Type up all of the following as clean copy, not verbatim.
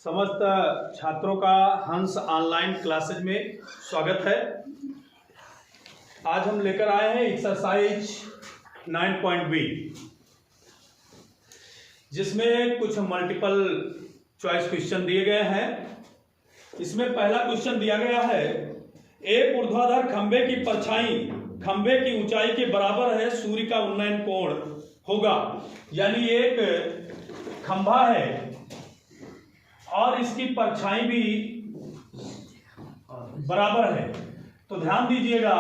समस्त छात्रों का हंस ऑनलाइन क्लासेज में स्वागत है। आज हम लेकर आए हैं एक्सरसाइज 9.b, जिसमें कुछ मल्टीपल चॉइस क्वेश्चन दिए गए हैं। इसमें पहला क्वेश्चन दिया गया है, एक ऊर्ध्वाधर खंबे की परछाई खंबे की ऊंचाई के बराबर है, सूर्य का उन्नयन कोण होगा। यानी एक खंभा है और इसकी परछाई भी बराबर है, तो ध्यान दीजिएगा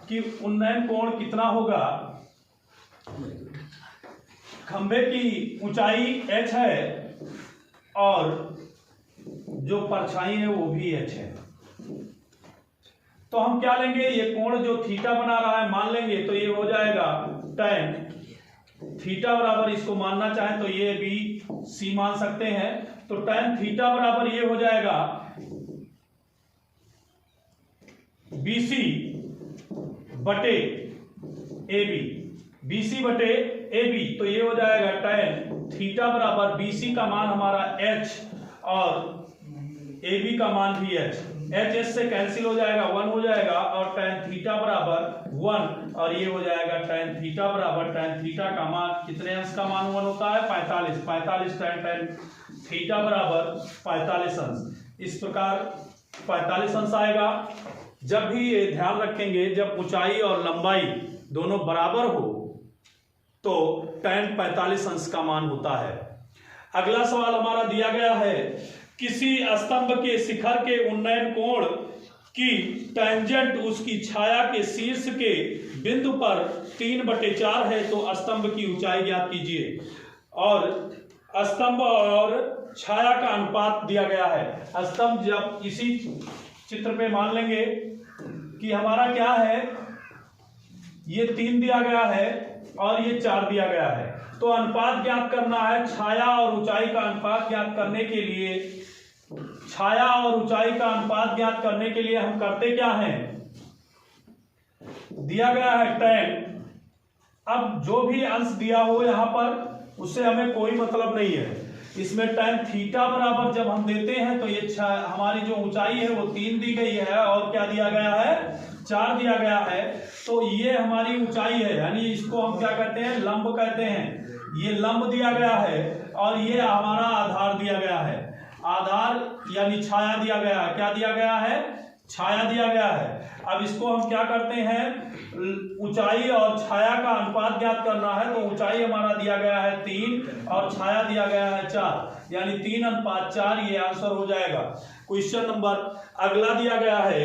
कि उन्नयन कोण कितना होगा। खंबे की ऊंचाई h है और जो परछाई है वो भी h है, तो हम क्या लेंगे, ये कोण जो थीटा बना रहा है मान लेंगे, तो ये हो जाएगा tan थीटा बराबर, इसको मानना चाहें तो ये भी c मान सकते हैं, तो tan थीटा बराबर ये हो जाएगा BC बटे AB, BC बटे AB, तो ये हो जाएगा tan थीटा बराबर BC का मान हमारा h और AB का मान भी h से कैंसिल हो जाएगा, 1 हो जाएगा, और tan थीटा बराबर 1, और ये हो जाएगा tan थीटा बराबर tan थीटा का मान, कितने अंश का मान 1 होता है, 45 tan थीटा बराबर 45 अंश। इस प्रकार 45 अंश आएगा। जब भी ये ध्यान रखेंगे, जब ऊंचाई और लंबाई दोनों बराबर हो तो tan 45 अंश का मान होता है। अगला सवाल हमारा दिया गया है, किसी स्तंभ के शिखर के उन्नयन कोण की टेंजेंट उसकी छाया के शीर्ष के बिंदु पर 3/4 है, तो स्तंभ की ऊंचाई ज्ञात कीजिए। और स्तंभ और छाया का अनुपात दिया गया है। स्तंभ जब इसी चित्र पे मान लेंगे कि हमारा क्या है, ये 3 दिया गया है और ये 4 दिया गया है, तो अनुपात ज्ञात करना है। छाया और ऊंचाई का अनुपात ज्ञात करने के लिए, छाया और ऊंचाई का अनुपात ज्ञात करने के लिए हम करते क्या हैं, दिया गया है tan। अब जो भी अंश दिया हो यहां पर, उससे हमें कोई मतलब नहीं है। इसमें tan थीटा बराबर जब हम देते हैं तो ये हमारी जो ऊंचाई है वो 3 दी गई है और क्या दिया गया है, 4 दिया गया है, तो ये हमारी ऊंचाई है। यानी इसको हम क्या कहते हैं, लंब कहते हैं। ये लंब दिया गया है और ये हमारा आधार दिया गया है। आधार यानी छाया दिया गया है। क्या दिया गया है, छाया दिया गया है। अब इसको हम क्या करते हैं, ऊंचाई और छाया का अनुपात ज्ञात करना है, तो ऊंचाई हमारा दिया गया है 3 और छाया दिया गया है 4, यानी 3:4, ये आंसर हो जाएगा। क्वेश्चन नंबर अगला दिया गया है,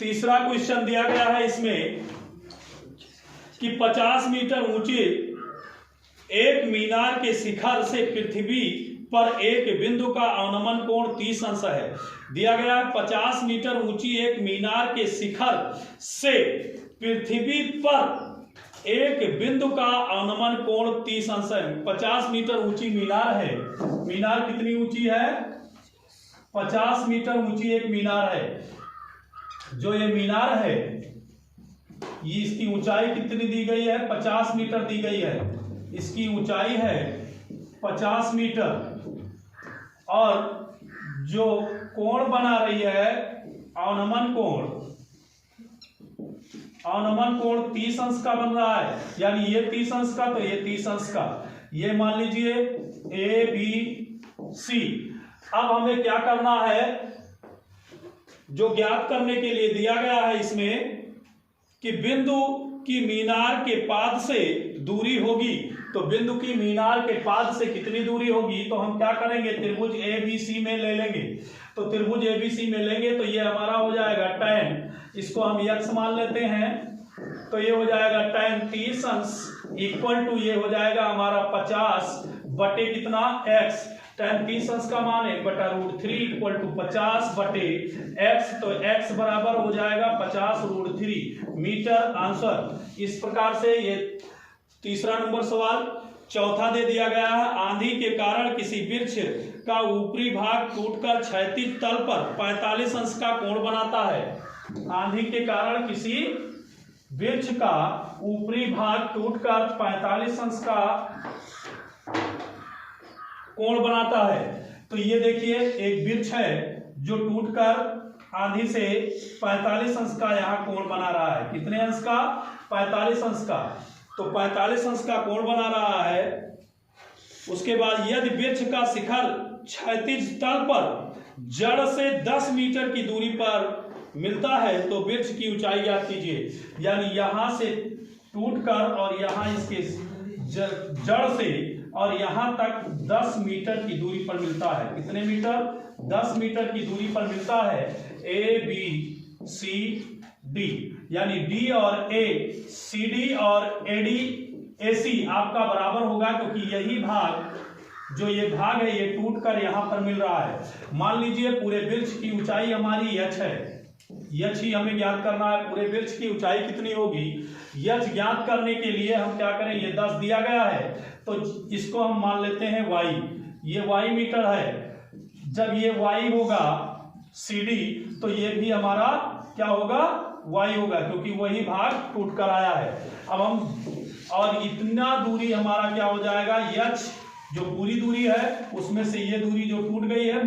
तीसरा क्वेश्चन दिया गया है इसमें कि 50 मीटर ऊंचे एक मीनार के शिखर से पृथ्वी पर एक बिंदु का अवनमन कोण 30 अंश है। दिया गया है 50 मीटर ऊंची एक मीनार के शिखर से पृथ्वी पर एक बिंदु का अवनमन कोण 30 अंश है। 50 मीटर ऊंची मीनार है। मीनार कितनी ऊंची है, 50 मीटर ऊंची एक मीनार है। जो ये मीनार है, ये इसकी ऊंचाई कितनी दी गई है, 50 मीटर दी गई है। इसकी ऊंचाई है 50 मीटर और जो कोण बना रही है अवनमन कोण, अवनमन कोण 30 अंश का बन रहा है। यानी ये 30 अंश का, तो ये 30 अंश का, ये मान लीजिए ABC। अब हमें क्या करना है, जो ज्ञात करने के लिए दिया गया है इसमें कि बिंदु की मीनार के पाद से दूरी होगी, तो बिंदु की मीनार के पाद से कितनी दूरी होगी, तो हम क्या करेंगे, त्रिभुज ABC में ले लेंगे। तो त्रिभुज ABC में लेंगे तो ये हमारा हो जाएगा tan, इसको हम x मान लेते हैं, तो ये हो जाएगा tan 30 अंश इक्वल टू ये हो जाएगा हमारा 50 बटे कितना x। tan 30 अंश का मान 1/√3 इक्वल टू 50 बटे x, तो x बराबर हो जाएगा 50√3 मीटर आंसर। इस प्रकार से ये तीसरा नंबर सवाल। चौथा दे दिया गया है, आंधी के कारण किसी वृक्ष का ऊपरी भाग टूटकर क्षैतिज तल पर 45 अंश का कोण बनाता है। आंधी के कारण किसी वृक्ष का ऊपरी भाग टूटकर 45 अंश का कोण बनाता है। तो ये देखिए एक वृक्ष है जो टूटकर आधी से 45 अंश का यहाँ कोण बना रहा है। कितने अंश का? 45 अंश का। तो 45 अंश का कोण बना रहा है। उसके बाद यदि वृक्ष का शिखर क्षैतिज तल पर जड़ से 10 मीटर की दूरी पर मिलता है तो वृक्ष की ऊंचाई ज्ञात कीजिए। यानी यहां से टूटकर और यहां इसके जड़ से और यहां तक 10 मीटर की दूरी पर मिलता है। कितने मीटर? 10 मीटर की दूरी पर मिलता है ए बी सी डी। यानी डी और ए, सी डी और ए डी ए सी आपका बराबर होगा, क्योंकि यही भाग जो ये भाग है ये टूटकर यहां पर मिल रहा है। मान लीजिए पूरे वृक्ष की ऊंचाई हमारी h है, h ही हमें ज्ञात करना है। पूरे वृक्ष की ऊंचाई कितनी होगी? h ज्ञात करने के लिए हम क्या करें, ये 10 दिया गया है तो इसको हम मान लेते हैं y। ये y मीटर है। जब ये y होगा CD तो ये भी हमारा क्या होगा? y होगा, क्योंकि वही भाग टूट कर आया है। अब हम और इतना दूरी हमारा क्या हो जाएगा? h जो पूरी दूरी है उसमें से ये दूरी जो टूट गई है -y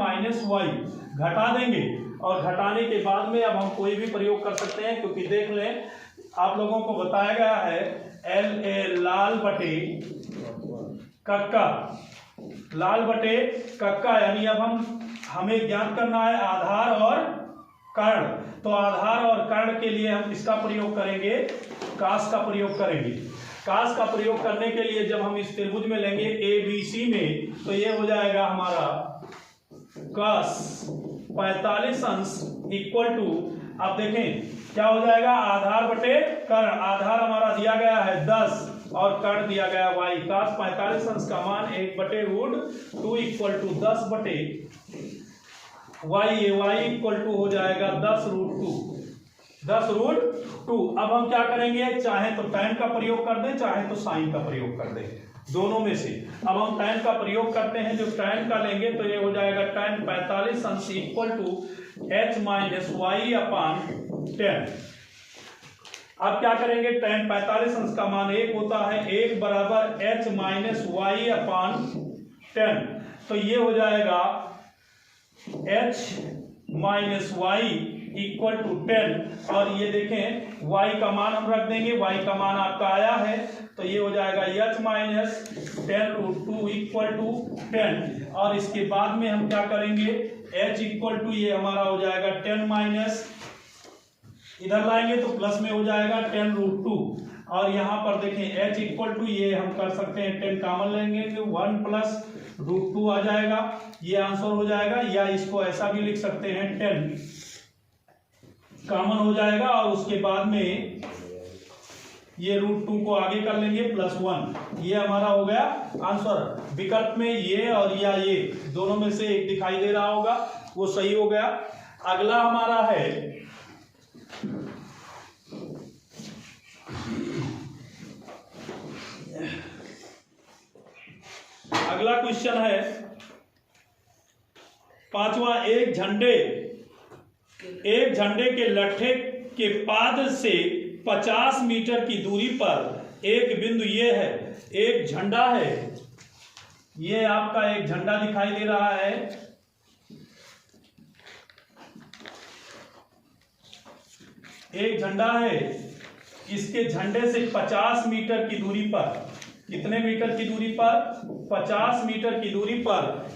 घटा देंगे, और घटाने के बाद में अब हम कोई भी प्रयोग कर सकते हैं, क्योंकि देख लें आप लोगों को बताया गया है LA लाल बटे कक्का, लाल बटे कक्का। यानी अब हमें ज्ञात करना है आधार और कर्ण। तो आधार और कर्ण के लिए हम किसका प्रयोग करेंगे? कास का प्रयोग करेंगे। कास का प्रयोग करने के लिए जब हम इस त्रिभुज में लेंगे ABC में तो ये हो जाएगा हमारा कास 45 अंश इक्वल टू, आप देखें क्या हो जाएगा? आधार बटे कर्ण। आधार हमारा दिया गया है 10 और कर्ण दिया गया y। कास 45 अंश का मान 1/√2 इक्वल टू 10 बटे y। ये y इक्वल टू हो जाएगा 10√2। अब हम क्या करेंगे? चाहे तो tan का प्रयोग कर दें, चाहे तो sin का प्रयोग कर दें, दोनों में से। अब हम tan का प्रयोग करते हैं। जो tan का लेंगे तो ये हो जाएगा tan 45 अंश equal to h minus Y upon 10। अब क्या करेंगे? tan 45 अंश का मान 1 होता है, 1 बराबर h माइनस वाई अपान 10। तो ये हो जाएगा h minus Y equal to 10। और ये देखें y का मान हम रख देंगे, y का मान आपका आया है तो ये हो जाएगा h माइनस 10√2 इक्वल टू 10। और इसके बाद में हम क्या करेंगे? h इक्वल टू ये हमारा हो जाएगा 10 माइनस, इधर लाएंगे तो प्लस में हो जाएगा 10√2। और यहाँ पर देखें h इक्वल टू ये हम कर सकते हैं 10 कॉमन लेंगे तो 1 प्लस √2 आ जाएगा, ये आंसर हो जाएगा। या इसको ऐसा भी लिख सकते हैं 10 कॉमन हो जाएगा और उसके बाद में ये √2 को आगे कर लेंगे +1। ये हमारा हो गया आंसर। विकल्प में ये और या ये दोनों में से एक दिखाई दे रहा होगा, वो सही हो गया। अगला हमारा है अगला क्वेश्चन है 5वां। एक झंडे के लट्ठे के पाद से 50 मीटर की दूरी पर एक बिंदु ये है। एक झंडा है, ये आपका एक झंडा दिखाई दे रहा है। एक झंडा है, इसके झंडे से 50 मीटर की दूरी पर, कितने मीटर की दूरी पर? 50 मीटर की दूरी पर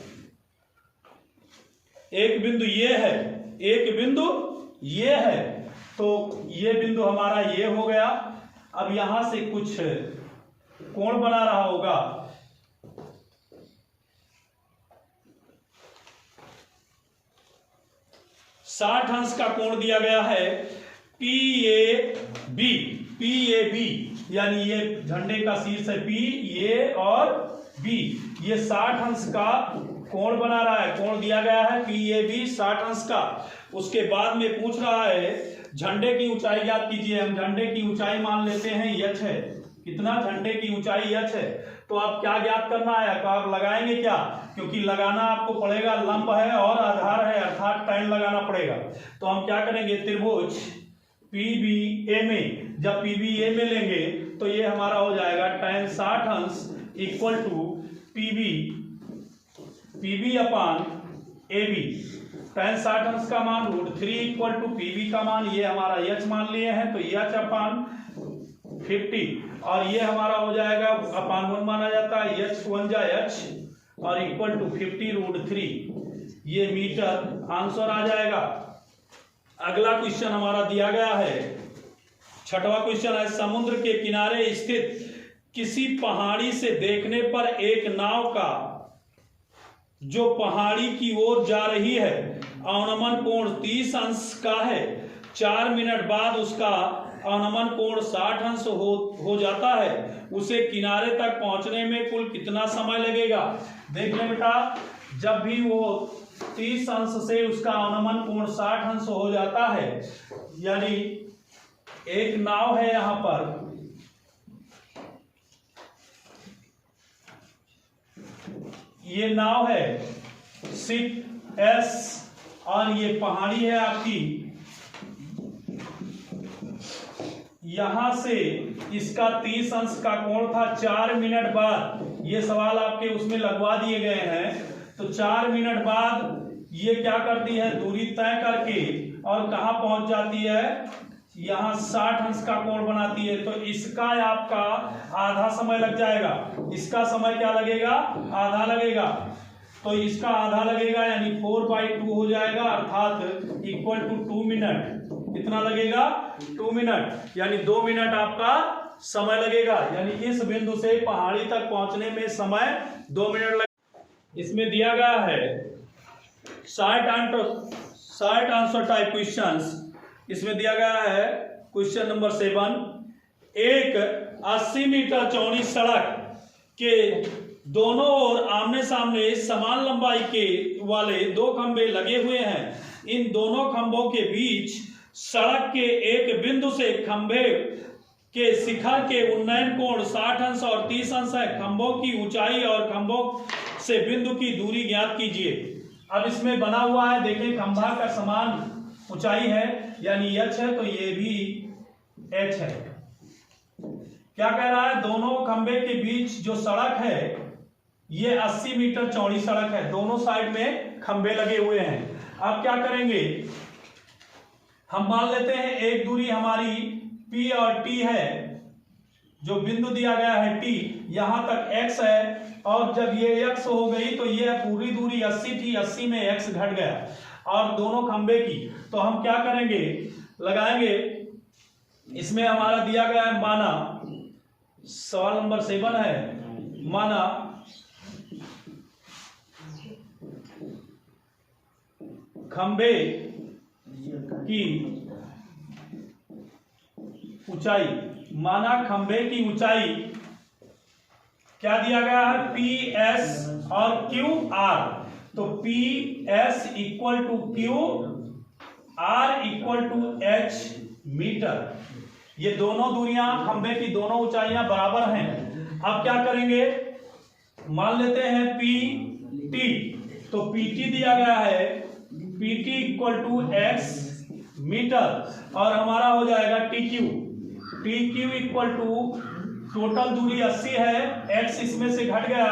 एक बिंदु ये है, एक बिंदु ये है। तो ये बिंदु हमारा ये हो गया। अब यहां से कुछ कोण बना रहा होगा, अंश का कोण दिया गया है PAB। यानी ये झंडे का शीर्ष है P, ये और B, ये 60 अंश का कोण बना रहा है। कोण दिया गया है PAB 60 अंश का। उसके बाद में पूछ रहा है झंडे की ऊंचाई ज्ञात कीजिए। हम झंडे की ऊंचाई मान लेते हैं h है। कितना? झंडे की ऊंचाई h है। तो आप क्या ज्ञात करना है? तो आप लगाएंगे क्या? क्योंकि लगाना आपको पड़ेगा, लंब है और आधार है अर्थात tan लगाना पड़ेगा। तो हम क्या करेंगे? त्रिभुज PBA में, जब PBA में लेंगे तो ये हमारा हो जाएगा tan 60 अंश equal to PB upon AB। tan 60 अंश का मान √3 इक्वल टू PB का मान, ये हमारा h मान लिए हैं तो h अपान 50, और ये हमारा हो जाएगा अपान 1 माना जाता है, h 1 जा h और इक्वल टू 50√3, ये मीटर आंसर आ जाएगा। अगला क्वेश्चन हमारा दिया गया है, छठवां क्वेश्चन है, समुद्र के किनारे स्थित किसी पहाड़ी से देखने पर एक नाव का जो पहाड़ी की ओर जा रही है अवनमन कोण 30 अंश का है, 4 मिनट बाद उसका अवनमन कोण 60 अंश हो जाता है, उसे किनारे तक पहुंचने में कुल कितना समय लगेगा। देख ले बेटा, जब भी वो 30 अंश से उसका अवनमन कोण 60 अंश हो जाता है, यानी एक नाव है यहां पर, ये नाव है सिप एस और ये पहाड़ी है आपकी, यहां से इसका 30 अंश का कोण था, 4 मिनट बाद, ये सवाल आपके उसमें लगवा दिए गए हैं, तो 4 मिनट बाद ये क्या करती है, दूरी तय करके और कहां पहुंच जाती है, यहां 60 अंश का कोण बनाती है, तो इसका आपका आधा समय लग जाएगा, इसका समय क्या लगेगा, आधा लगेगा, तो इसका आधा लगेगा यानी 4/2 हो जाएगा, अर्थात इक्वल टू 2 मिनट। कितना लगेगा, 2 मिनट, यानी 2 मिनट आपका समय लगेगा, यानी इस बिंदु से पहाड़ी तक पहुंचने में समय 2 मिनट लगेगा। इसमें दिया गया है शॉर्ट आंसर टाइप क्वेश्चंस। इसमें दिया गया है क्वेश्चन नंबर 7, एक 80 मीटर चौड़ी सड़क के दोनों ओर आमने सामने समान लंबाई के वाले 2 खंभे लगे हुए हैं, इन दोनों खंभों के बीच सड़क के एक बिंदु से खंभे के शिखर के उन्नयन कोण 60 अंश और 30 अंश है, खंभों की ऊंचाई और खंभों से बिंदु की दूरी ज्ञात कीजिए। अब इसमें बना हुआ है, देखें खंभा का समान ऊंचाई है यानी h है, तो ये भी h है। क्या कह रहा है, दोनों खंभे के बीच जो सड़क है ये 80 मीटर चौड़ी सड़क है, दोनों साइड में खंभे लगे हुए हैं। अब क्या करेंगे, हम मान लेते हैं एक दूरी हमारी P और T है, जो बिंदु दिया गया है T, यहां तक x है, और जब ये x हो गई तो ये पूरी दूरी 80 थी, 80 में x घट गया, और दोनों खंभे की, तो हम क्या करेंगे, लगाएंगे, इसमें हमारा दिया गया है, माना सवाल नंबर 7 है, माना खंभे की ऊंचाई, माना खंभे की ऊंचाई क्या दिया गया है, PS और QR, तो PS equal to QR equal to H metre, ये दोनों दूरियां खंभे की दोनों ऊंचाइयां बराबर हैं। अब क्या करेंगे, मान लेते हैं PT, तो PT दिया गया है PT equal to X metre, और हमारा हो जाएगा TQ इक्वल टू टोटल दूरी 80 है, x इसमें से घट गया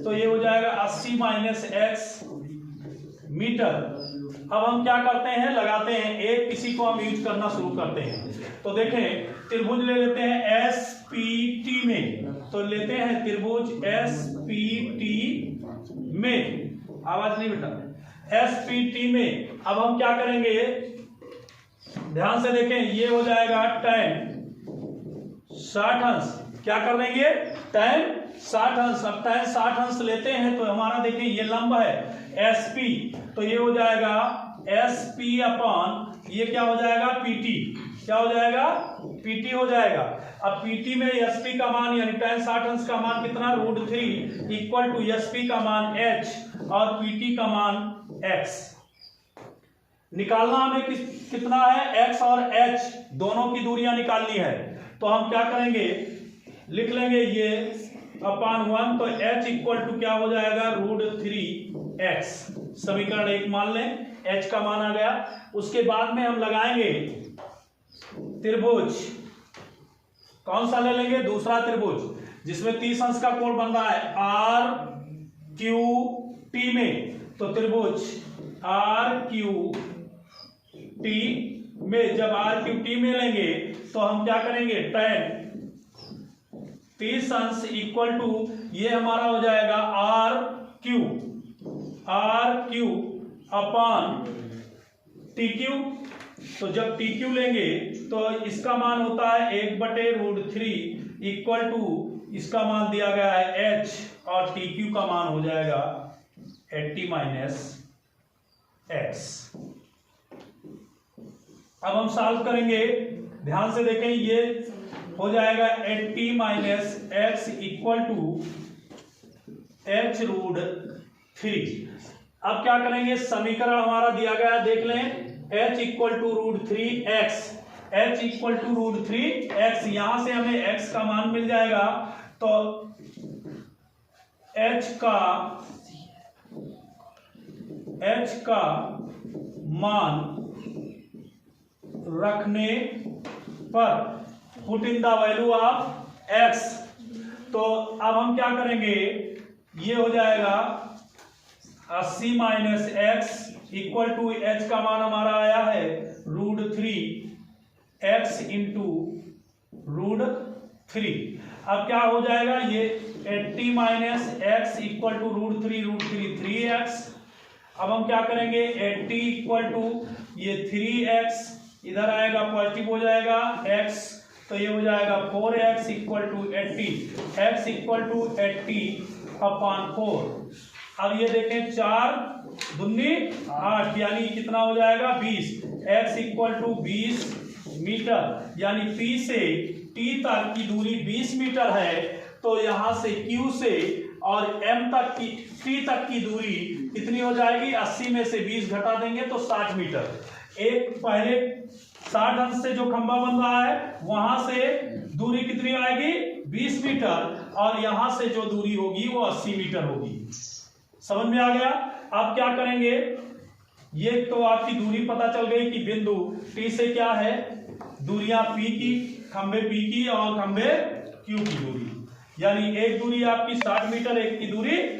तो ये हो जाएगा 80 माइनस x मीटर। अब हम क्या करते हैं, लगाते हैं, एक किसी को हम यूज करना शुरू करते हैं, तो देखें त्रिभुज ले लेते हैं SPT में, तो लेते हैं त्रिभुज SPT में, आवाज नहीं बेटा, SPT में। अब हम क्या करेंगे, ध्यान से देखें, ये हो जाएगा tan 60 अंश, क्या कर देंगे, tan 60 अंश। अब tan 60 अंश लेते हैं तो हमारा देखिए ये लंब है SP, तो ये हो जाएगा SP अपान ये क्या हो जाएगा PT, क्या हो जाएगा PT हो जाएगा। अब PT में SP का मान यानी tan 60 अंश का मान कितना, √3 इक्वल टू SP का मान H और PT का मान X। निकालना हमें कितना है, X और H दोनों की दूरियां निकालनी है, तो हम क्या करेंगे, लिख लेंगे ये अपान 1, तो H इक्वल टू क्या हो जाएगा, √3x, समीकरण 1 मान लें, H का मान आ गया। उसके बाद में हम लगाएंगे त्रिभुज कौन सा ले लेंगे? दूसरा त्रिभुज जिसमें 30 अंश का कोण बन रहा है आर क्यू टी में। तो त्रिभुज आर क्यू टी में जब आर क्यू टी में लेंगे तो हम क्या करेंगे? tan 30 अंश इक्वल टू ये हमारा हो जाएगा R Q upon T Q. तो जब टी क्यू लेंगे तो इसका मान होता है 1/√3 इक्वल टू इसका मान दिया गया है h और टी क्यू का मान हो जाएगा 80 - x। अब हम सॉल्व करेंगे, ध्यान से देखें, ये हो जाएगा 80 - x इक्वल टू h√3। अब क्या करेंगे? समीकरण हमारा दिया गया देख लें, h equal to √3x, h equal to √3x। यहां से हमें x का मान मिल जाएगा, तो h का मान रखने पर put in the value of x। तो अब हम क्या करेंगे? ये हो जाएगा 80 - x इक्वल टू h का मान हमारा आया है √3x इंटू √3। अब क्या हो जाएगा? ये 80 - x इक्वल टू √3 3x। अब हम क्या करेंगे? 80 इक्वल टू ये 3x इधर आएगा, पॉजिटिव हो जाएगा x, तो ये हो जाएगा 4x equal to 80, x equal to 80 upon 4। अब ये देखें 4 दूनी 8 यानी कितना हो जाएगा? 20। x इक्वल टू 20 मीटर यानी P से T तक की दूरी 20 मीटर है। तो यहां से Q से और M तक की T तक की दूरी कितनी हो जाएगी? 80 में से 20 घटा देंगे तो 60 मीटर। एक पहले 60 अंश से जो खंभा बन रहा है वहां से दूरी कितनी आएगी? 20 मीटर, और यहां से जो दूरी होगी वो 80 मीटर होगी। समझ में आ गया? आप क्या करेंगे? ये तो आपकी दूरी पता चल गई कि बिंदु T से क्या है, दूरियां P की, खंभे P की और खंभे Q की दूरी, यानी एक दूरी आपकी 60 मीटर, एक की दूरी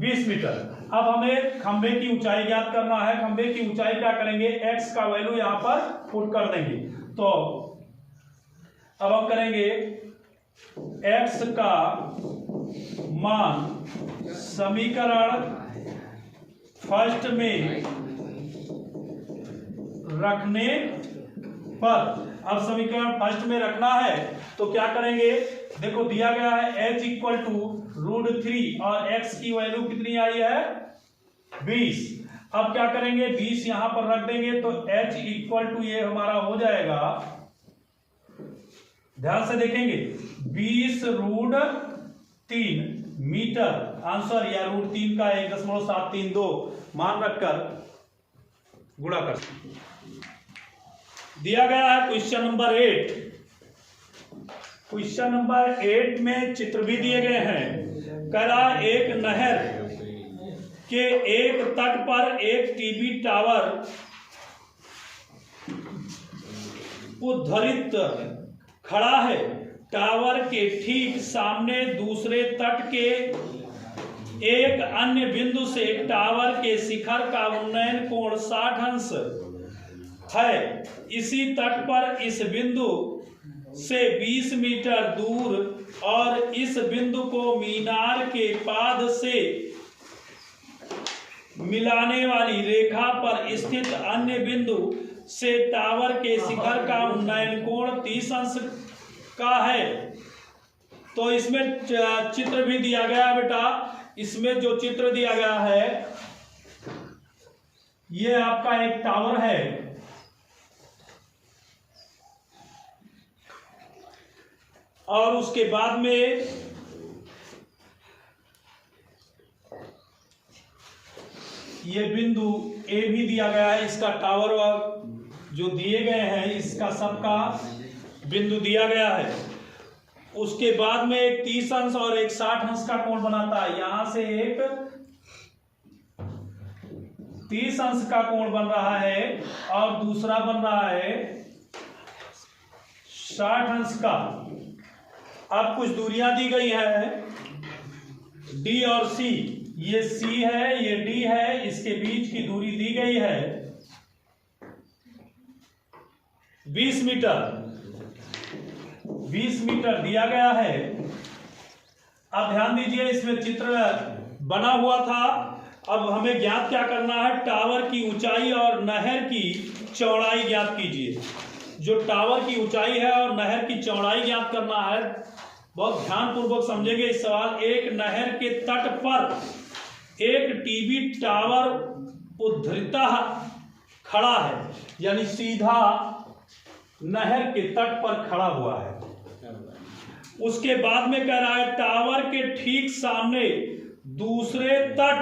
20 मीटर। अब हमें खंभे की ऊंचाई ज्ञात करना है। खंभे की ऊंचाई क्या करेंगे? x का वैल्यू यहां पर पुट कर देंगे। तो अब हम करेंगे x का मान समीकरण फर्स्ट में रखने पर। अब समीकरण फर्स्ट में रखना है तो क्या करेंगे? देखो दिया गया है h इक्वल टू √3 और x की वैल्यू कितनी आई है? 20। अब क्या करेंगे? 20 यहां पर रख देंगे तो h इक्वल टू ये हमारा हो जाएगा, ध्यान से देखेंगे, 20√3 मीटर आंसर, या √3 का 1.732 मान रखकर गुणा कर दिया गया है। Question number 8। क्वेश्चन नंबर 8 में चित्र भी दिए गए हैं। कह रहा एक नहर के एक तट पर एक टीवी टावर उद्धरित खड़ा है। टावर के ठीक सामने दूसरे तट के एक अन्य बिंदु से टावर के शिखर का उन्नयन कोण 60 अंश है। इसी तट पर इस बिंदु से 20 मीटर दूर और इस बिंदु को मीनार के पाद से मिलाने वाली रेखा पर स्थित अन्य बिंदु से टावर के शिखर का उन्नयन कोण 30 अंश का है। तो इसमें चित्र भी दिया गया बेटा। इसमें जो चित्र दिया गया है ये आपका एक टावर है और उसके बाद में ये बिंदु ए भी दिया गया है। इसका टावर जो दिए गए हैं इसका सबका बिंदु दिया गया है। उसके बाद में एक 30 अंश और एक 60 अंश का कोण बनाता है। यहां से एक 30 अंश का कोण बन रहा है और दूसरा बन रहा है 60 अंश का। अब कुछ दूरियां दी गई है डी और सी, ये सी है ये डी है, इसके बीच की दूरी दी गई है 20 मीटर, 20 मीटर दिया गया है। अब ध्यान दीजिए इसमें चित्र बना हुआ था। अब हमें ज्ञात क्या करना है, टावर की ऊंचाई और नहर की चौड़ाई ज्ञात कीजिए। जो टावर की ऊंचाई है और नहर की चौड़ाई ज्ञात करना है, बहुत ध्यानपूर्वक समझेंगे इस सवाल। एक नहर के तट पर एक टीवी टावर उद्धृता खड़ा है, यानी सीधा नहर के तट पर खड़ा हुआ है। उसके बाद में कह रहा है टावर के ठीक सामने दूसरे तट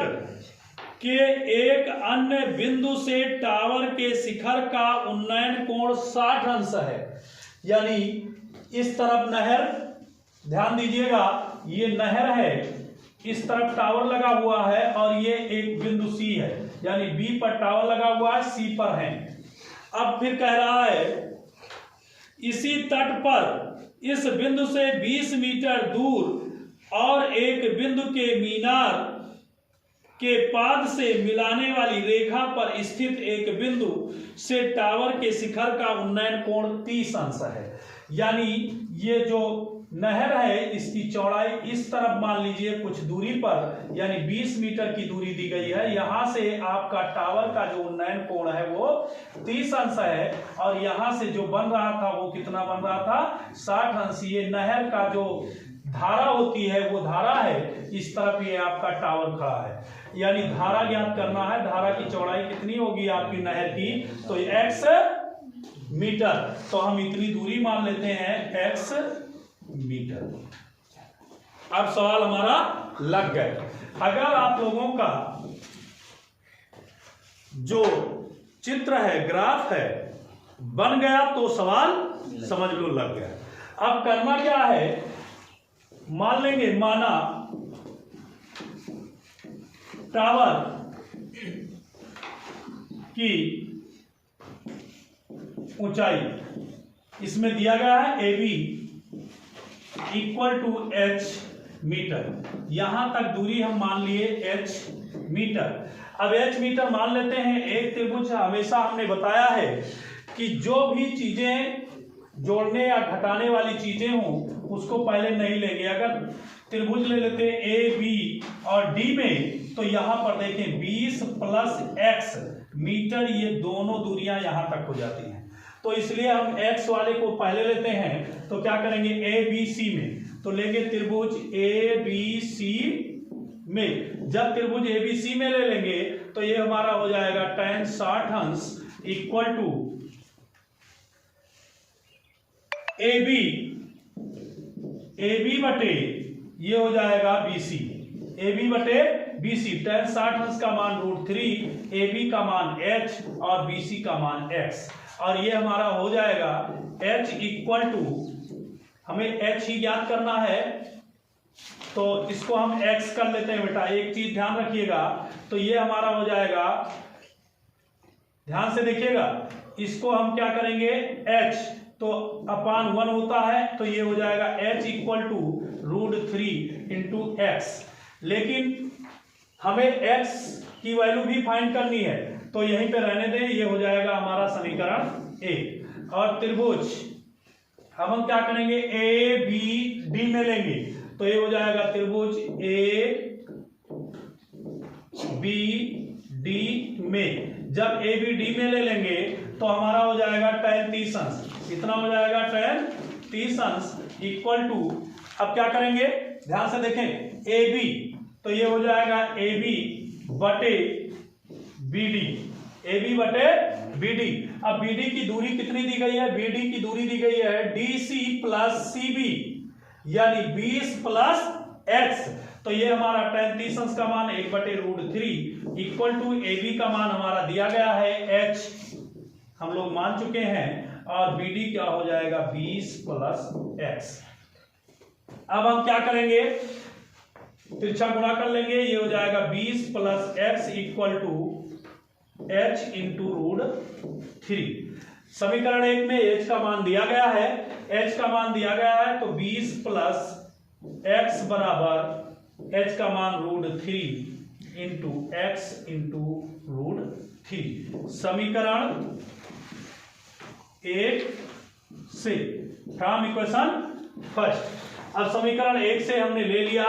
के एक अन्य बिंदु से टावर के शिखर का उन्नयन कोण 60 अंश है। यानी इस तरफ नहर, ध्यान दीजिएगा ये नहर है, इस तरफ टावर लगा हुआ है और ये एक बिंदु सी है, यानी बी पर टावर लगा हुआ है, सी पर है। अब फिर कह रहा है इसी तट पर इस बिंदु से 20 मीटर दूर और एक बिंदु के मीनार के पाद से मिलाने वाली रेखा पर स्थित एक बिंदु से टावर के शिखर का उन्नयन कोण 30 अंश है। यानी ये जो नहर है इसकी चौड़ाई इस तरफ मान लीजिए कुछ दूरी पर, यानी 20 मीटर की दूरी दी गई है। यहां से आपका टावर का जो उन्नयन कोण है वो 30 अंश है और यहां से जो बन रहा था वो कितना बन रहा था, 60 अंश। ये नहर का जो धारा होती है वो धारा है, इस तरफ ये आपका टावर खड़ा है, यानी धारा ज्ञात करना है। धारा की चौड़ाई कितनी होगी आपकी नहर की, तो x मीटर, तो हम इतनी दूरी मान लेते हैं x मीटर। अब सवाल हमारा लग गया। अगर आप लोगों का जो चित्र है, ग्राफ है, बन गया तो सवाल समझ लो लग गया। अब करना क्या है, मान लेंगे, माना टावर की ऊंचाई इसमें दिया गया है AB equal to H metre. यहां तक दूरी हम मान लिए H मीटर। अब H मीटर मान लेते हैं। एक त्रिभुज हमेशा हमने बताया है कि जो भी चीजें जोड़ने या घटाने वाली चीजें हों उसको पहले नहीं लेंगे। अगर त्रिभुज ले लेते हैं A B और D में, तो यहां पर देखें 20 प्लस x मीटर, ये दोनों दूरियां यहां तक हो जाती हैं। तो इसलिए हम x वाले को पहले लेते हैं। तो क्या करेंगे, ABC में तो लेंगे त्रिभुज ABC में। जब त्रिभुज ABC में ले लेंगे तो ये हमारा हो जाएगा tan 60 अंश इक्वल टू AB बटे ये हो जाएगा BC, AB बटे BC। tan 60 अंश का मान √3, AB का मान H और BC का मान x, और ये हमारा हो जाएगा H इक्वल टू, हमें H ही ज्ञात करना है तो इसको हम x कर लेते हैं बेटा। एक चीज ध्यान रखिएगा, तो ये हमारा हो जाएगा, ध्यान से देखिएगा, इसको हम क्या करेंगे, h तो अपान 1 होता है, तो ये हो जाएगा h equal to √3 into x। लेकिन हमें x की वैल्यू भी फाइंड करनी है, तो यहीं पे रहने दें, ये हो जाएगा हमारा समीकरण A। और त्रिभुज हम क्या करेंगे, ABD में लेंगे, तो ये हो जाएगा त्रिभुज ABD में। जब ABD में ले लेंगे तो हमारा हो जाएगा tan 30 अंश, कितना हो जाएगा tan 30 अंश इक्वल टू, अब क्या करेंगे, ध्यान से देखें, AB तो ये हो जाएगा AB बटे BD, AB बटे BD। अब BD की दूरी कितनी दी गई है, BD की दूरी दी गई है DC प्लस CB, यानी 20 प्लस x। तो ये हमारा tan 30 अंश का मान 1 बटे √3 इक्वल टू AB का मान हमारा दिया गया है h, हम लोग मान चुके हैं, और BD क्या हो जाएगा 20 प्लस x। अब हम क्या करेंगे, तिरछा गुणा कर लेंगे, ये हो जाएगा 20 plus x equal to h into root 3। समीकरण 1 में h का मान दिया गया है, h का मान दिया गया है तो 20 प्लस x बराबर h का मान root 3 into x into root 3। समीकरण 1 से फ्रॉम इक्वेशन फर्स्ट। अब समीकरण 1 से हमने ले लिया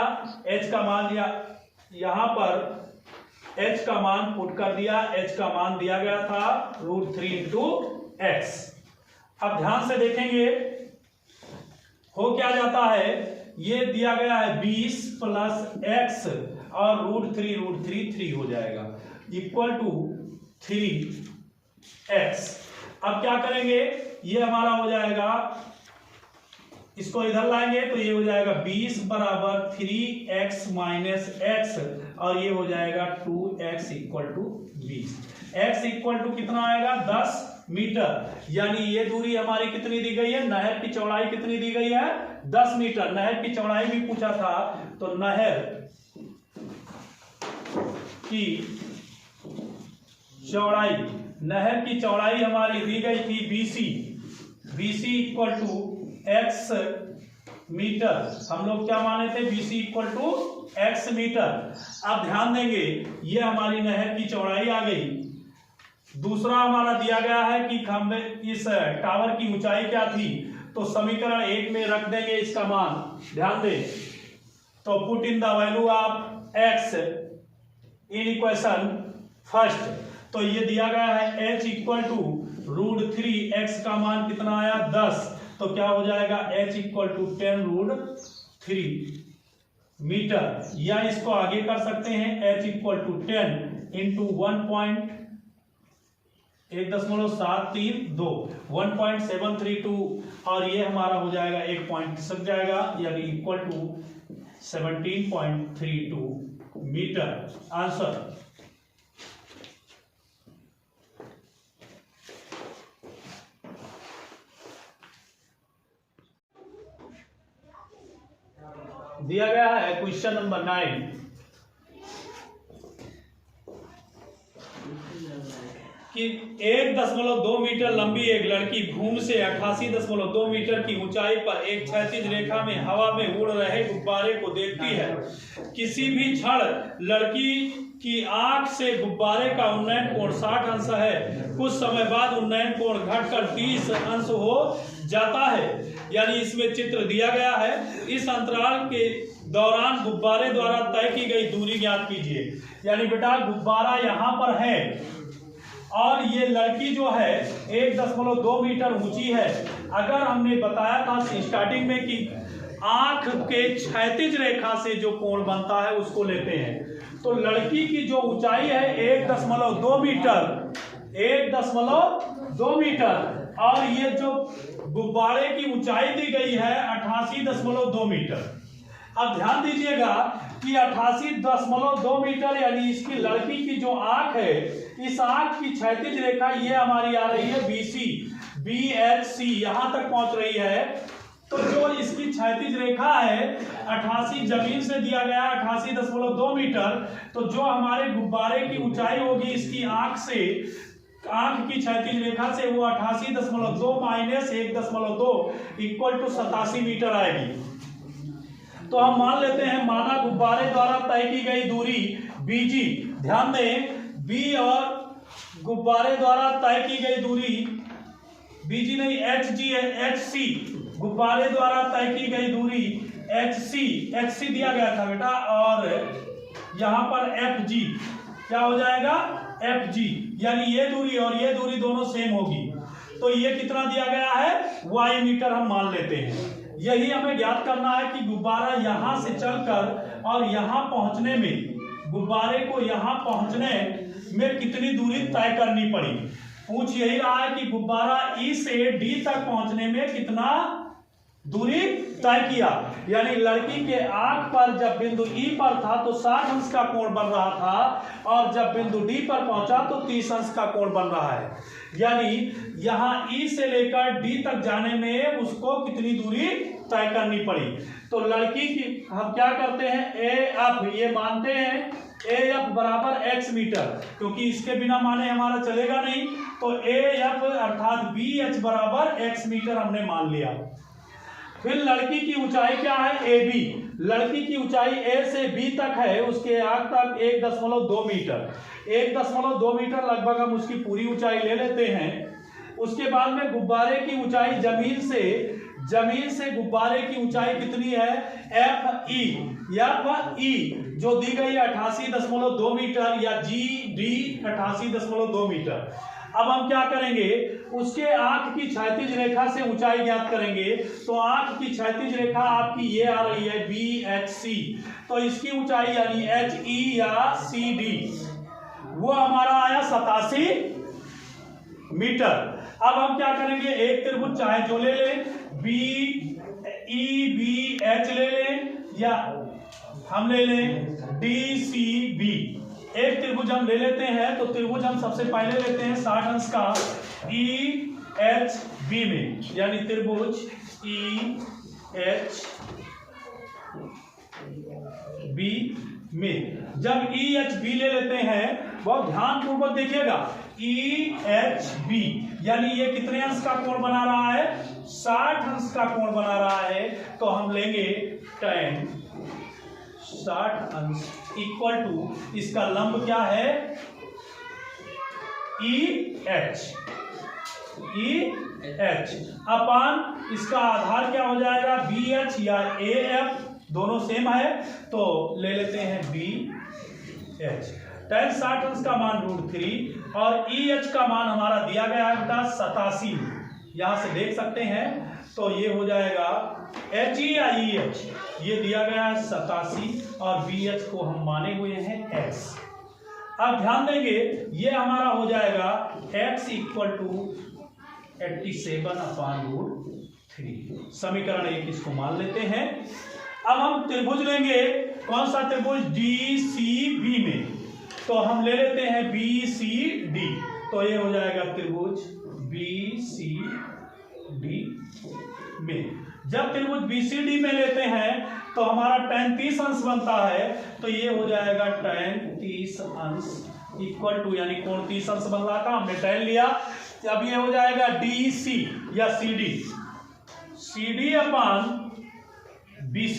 h का मान, यहां पर h का मान पुट कर दिया, h का मान दिया गया था रूट 3 इंटू x। अब ध्यान से देखेंगे हो क्या जाता है, ये दिया गया है 20 प्लस x और रूट 3 हो जाएगा इक्वल टू 3x। अब क्या करेंगे, ये हमारा हो जाएगा, इसको इधर लाएंगे तो ये हो जाएगा 20 बराबर 3x माइनस x और ये हो जाएगा 2x equal to 20। x equal to कितना आएगा 10 मीटर, यानी ये दूरी हमारी कितनी दी गई है, नहर की चौड़ाई कितनी दी गई है 10 मीटर। नहर की चौड़ाई भी पूछा था तो नहर की चौड़ाई हमारी दी गई थी BC equal to x metre. हम लोग क्या माने थे, BC equal to x metre. अब ध्यान देंगे ये हमारी नहर की चौड़ाई आ गई। दूसरा हमारा दिया गया है कि खंबे इस टावर की ऊंचाई क्या थी, तो समीकरण 1 में रख देंगे इसका मान। ध्यान दें तो put in the value of x in equation first. तो ये दिया गया है h equal to root 3, x का मान कितना आया 10, तो क्या हो जाएगा h equal to 10 root 3 metre. या इसको आगे कर सकते हैं h इक्वल टू 10 इंटू 1.732 और ये हमारा हो जाएगा 1 पॉइंट सक जाएगा, यानी इक्वल टू 17.32 मीटर। आंसर दिया गया है क्वेश्चन नंबर 9 कि 1.2 मीटर लंबी एक लड़की भूमि से 88.2 मीटर की ऊंचाई पर एक क्षैतिज रेखा में हवा में उड़ रहे गुब्बारे को देखती है। किसी भी क्षण लड़की की आंख से गुब्बारे का उन्नयन कोण 60 अंश है। कुछ समय बाद उन्नयन कोण घटकर 30 अंश हो जाता है। यानी इसमें चित्र दिया गया है, इस अंतराल के दौरान गुब्बारे द्वारा तय की गई दूरी ज्ञात कीजिए। यानी बेटा गुब्बारा यहाँ पर है और ये लड़की जो है 1.2 मीटर ऊंची है। अगर हमने बताया था स्टार्टिंग में कि आंख के क्षैतिज रेखा से जो कोण बनता है उसको लेते हैं, तो लड़की की जो ऊंचाई है 1.2 मीटर, 1.2 मीटर और ये जो गुब्बारे की ऊंचाई दी गई है 88.2 मीटर। अब ध्यान दीजिएगा कि 88.2 मीटर यानी इसकी लड़की की जो आंख है, इस आंख की क्षैतिज रेखा ये हमारी आ रही है BC यहां तक पहुंच रही है। तो जो इसकी क्षैतिज रेखा है 88 जमीन से दिया गया 88.2 मीटर, तो जो हमारे गुब्बारे की ऊंचाई होगी इसकी आंख से, आंख की क्षैतिज रेखा से वो 88.2 माइनस 1.2 इक्वल टू 87 मीटर आएगी। तो हम मान लेते हैं माना गुब्बारे द्वारा तय की गई दूरी BG, ध्यान दें B और गुब्बारे द्वारा तय की गई दूरी BG नहीं HG है, HC गुब्बारे द्वारा तय की गई दूरी HC दिया गया था बेटा, और यहाँ पर FG क्या हो जाएगा FG, यानी ये दूरी और ये दूरी दोनों सेम होगी। तो ये कितना दिया गया है Y मीटर हम मान लेते हैं। यही हमें ज्ञात करना है कि गुब्बारा यहां से चलकर और यहां पहुंचने में, गुब्बारे को यहां पहुंचने में कितनी दूरी तय करनी पड़ी। पूछ यही रहा है कि गुब्बारा E से D तक पहुंचने में कितना दूरी तय किया। यानी लड़की के आंख पर जब बिंदु E पर था तो 60 अंश का कोण बन रहा था और जब बिंदु D पर पहुंचा तो 30 अंश का कोण बन रहा है। यानी यहां E से लेकर D तक जाने में उसको कितनी दूरी तय करनी पड़ी। तो लड़की की हम क्या करते हैं ये मानते हैं AF बराबर x मीटर, क्योंकि इसके बिना माने हमारा चलेगा नहीं, तो AF अर्थात BH बराबर x मीटर हमने मान लिया। फिर लड़की की ऊंचाई क्या है? AB। लड़की की ऊंचाई A से B तक है, उसके आंख तक 1.2 मीटर। 1.2 मीटर लगभग हम उसकी पूरी ऊंचाई ले लेते हैं। उसके बाद में गुब्बारे की ऊंचाई जमीन से गुब्बारे की ऊंचाई कितनी है? FE जो दी गई है 88.2 मीटर, या GD 88.2 मीटर। अब हम क्या करेंगे? उसके आंख की क्षैतिज रेखा से ऊंचाई ज्ञात करेंगे। तो आंख की क्षैतिज रेखा आपकी ये आ रही है BHC, तो इसकी ऊंचाई यानी HE या CD वो हमारा आया 87 मीटर। अब हम क्या करेंगे? एक त्रिभुज चाहे जो ले लें, BEBH ले लें, या हम ले लें DCB। एक त्रिभुज हम ले लेते हैं, तो त्रिभुज हम सबसे पहले लेते हैं 60 अंश का EHB में, यानी त्रिभुज EHB में। जब EHB ले लेते हैं, बहुत ध्यानपूर्वक देखिएगा, EHB यानी ये कितने अंश का कोण बना रहा है? 60 अंश का कोण बना रहा है। तो हम लेंगे tan 60 अंश इक्वल टू इसका लंब क्या है? EH अपान इसका आधार क्या हो जाएगा? BH या AF, दोनों सेम है, तो ले लेते हैं BH। tan 60 अंश का मान √3 और EH का मान हमारा दिया गया है बेटा 87, यहां से देख सकते हैं। तो ये हो जाएगा HE या EH, ये दिया गया है 87 और BH को हम माने हुए हैं x। अब ध्यान देंगे, ये हमारा हो जाएगा x इक्वल टू 87/√3। समीकरण 1 इसको मान लेते हैं। अब हम त्रिभुज लेंगे, कौन सा त्रिभुज? DCB में, तो हम ले लेते हैं BCD, तो ये हो जाएगा त्रिभुज BCD में। जब त्रिभुज BCD में लेते हैं तो हमारा tan 30 अंश बनता है, तो ये हो जाएगा tan 30 अंश इक्वल टू, यानी कोण 30 अंश बन रहा था, हमने tan लिया। अब ये हो जाएगा DC या CD अपान BC।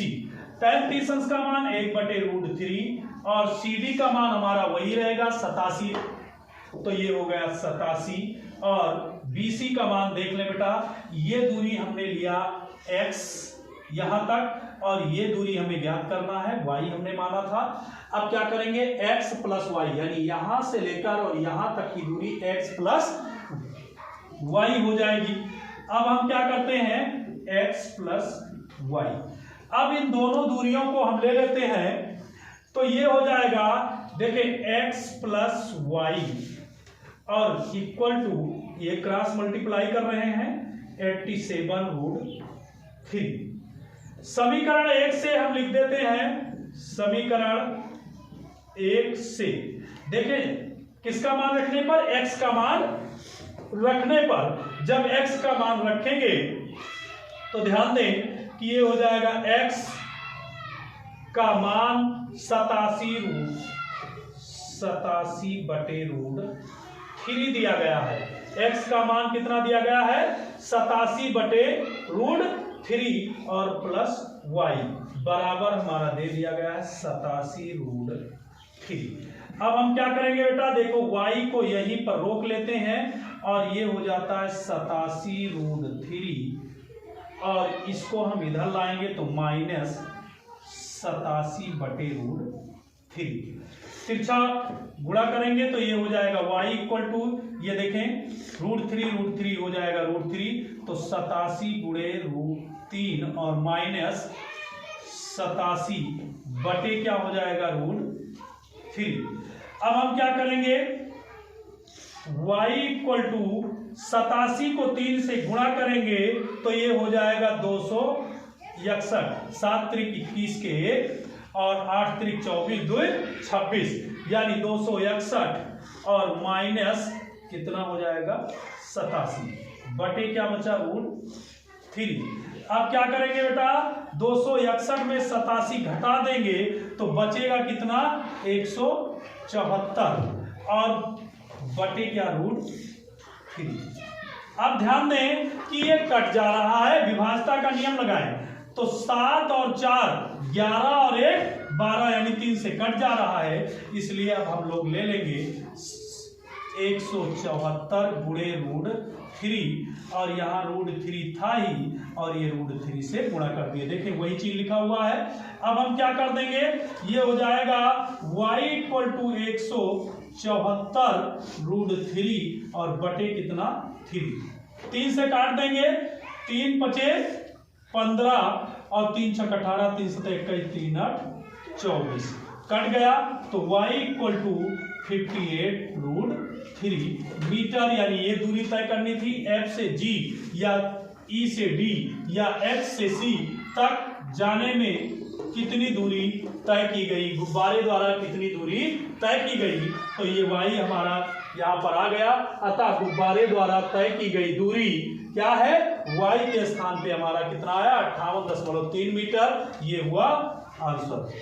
tan 30 अंश का मान 1/√3 और CD का मान हमारा वही रहेगा 87, तो ये हो गया 87। और BC का मान देख ले बेटा, ये दूरी हमने लिया x यहां तक, और ये दूरी हमें ज्ञात करना है, y हमने माना था। अब क्या करेंगे? x प्लस y, यानी यहां से लेकर और यहां तक की दूरी x प्लस y हो जाएगी। अब हम क्या करते हैं? x plus y। अब इन दोनों दूरियों को हम ले लेते हैं, तो ये हो जाएगा, देखिए x प्लस y और इक्वल टू, ये क्रॉस मल्टीप्लाई कर रहे हैं 87√3। समीकरण 1 से हम लिख देते हैं, समीकरण 1 से देखिए किसका मान रखने पर? x का मान रखने पर। जब x का मान रखेंगे तो ध्यान दें कि ये हो जाएगा x का मान 87/√3 दिया गया है। x का मान कितना दिया गया है? 87/√3 और प्लस y बराबर हमारा दे दिया गया है 87√3। अब हम क्या करेंगे बेटा? देखो y को यहीं पर रोक लेते हैं और ये हो जाता है 87√3 और इसको हम इधर लाएंगे तो -87/√3। तिरछा गुणा करेंगे तो ये हो जाएगा y इक्वल टू, ये देखें √3 हो जाएगा √3, तो 87 × √3 और -87 बटे क्या हो जाएगा? √3। अब हम क्या करेंगे? y इक्वल टू 87 को 3 से गुणा करेंगे तो ये हो जाएगा 261, 7 त्रिक 21 के 1 और 8 त्रिक 24 2 26, यानी 261 और माइनस कितना हो जाएगा? 87 बटे क्या बचा? √3। अब क्या करेंगे बेटा? 261 में 87 घटा देंगे तो बचेगा कितना, 174 और बटे क्या, √3। अब ध्यान दें कि ये कट जा रहा है, विभाजता का नियम लगाएं तो 7 और 4 11 और 1 12 यानी 3 से कट जा रहा है, इसलिए अब हम लोग ले लेंगे 174 गुणे √3 और यहाँ √3 था ही और ये √3 से गुणा कर दिए। देखिए वही चीज लिखा हुआ है। अब हम क्या कर देंगे, ये हो जाएगा y = 174 √3 और बटे कितना, 3। 3 से काट देंगे, 3 बचे 15 और 3 × 18, 3 × 21, 3 × 8 24 कट गया तो y = 58 √3 मीटर, यानी ये दूरी तय करनी थी F से G या E से D या H से C तक जाने में कितनी दूरी तय की गई, गुब्बारे द्वारा कितनी दूरी तय की गई, तो ये y हमारा यहाँ पर आ गया। अतः गुब्बारे द्वारा तय की गई दूरी क्या है, y के स्थान पे हमारा कितना आया, 58.3 मीटर। ये हुआ आंसर।